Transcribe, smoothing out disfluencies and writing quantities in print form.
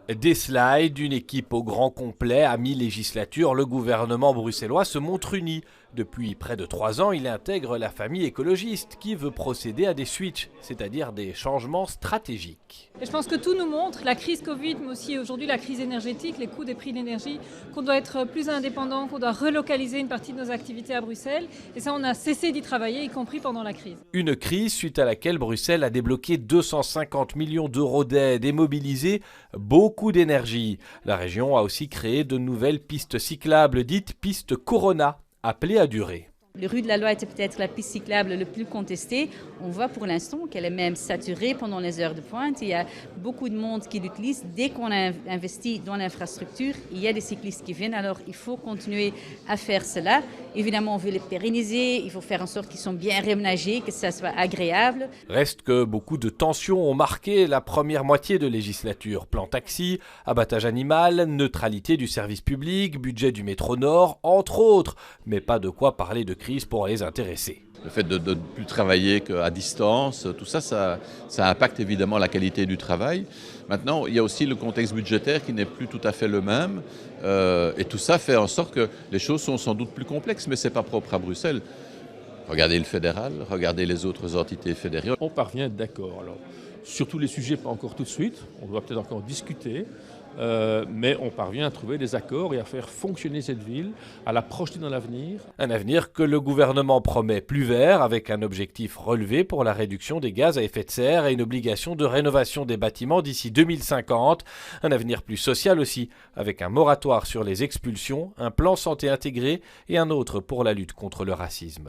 Des slides, une équipe au grand complet, à mi-législature, le gouvernement bruxellois se montre uni. Depuis près de 3 ans, il intègre la famille écologiste qui veut procéder à des switches, c'est-à-dire des changements stratégiques. Et je pense que tout nous montre, la crise Covid, mais aussi aujourd'hui la crise énergétique, les coûts des prix de l'énergie, qu'on doit être plus indépendant, qu'on doit relocaliser une partie de nos activités à Bruxelles. Et ça, on a cessé d'y travailler, y compris pendant la crise. Une crise suite à laquelle Bruxelles a débloqué 250 millions d'euros d'aide et mobilisé beaucoup d'énergie. La région a aussi créé de nouvelles pistes cyclables, dites pistes Corona, appelées à durer. Le rue de la Loi était peut-être la piste cyclable le plus contestée. On voit pour l'instant qu'elle est même saturée pendant les heures de pointe. Il y a beaucoup de monde qui l'utilise. Dès qu'on a investi dans l'infrastructure, il y a des cyclistes qui viennent. Alors il faut continuer à faire cela. Évidemment, on veut les pérenniser. Il faut faire en sorte qu'ils soient bien réaménagés, que ça soit agréable. Reste que beaucoup de tensions ont marqué la première moitié de législature. Plan taxi, abattage animal, neutralité du service public, budget du métro Nord, entre autres. Mais pas de quoi parler de crise pour les intéressés. Le fait de ne plus travailler qu'à distance, tout ça, ça impacte évidemment la qualité du travail. Maintenant, il y a aussi le contexte budgétaire qui n'est plus tout à fait le même. Et tout ça fait en sorte que les choses sont sans doute plus complexes, mais ce n'est pas propre à Bruxelles. Regardez le fédéral, regardez les autres entités fédérales. On parvient d'accord. Alors, sur tous les sujets, pas encore tout de suite. On doit peut-être encore discuter. Mais on parvient à trouver des accords et à faire fonctionner cette ville, à la projeter dans l'avenir. Un avenir que le gouvernement promet plus vert, avec un objectif relevé pour la réduction des gaz à effet de serre et une obligation de rénovation des bâtiments d'ici 2050. Un avenir plus social aussi, avec un moratoire sur les expulsions, un plan santé intégré et un autre pour la lutte contre le racisme.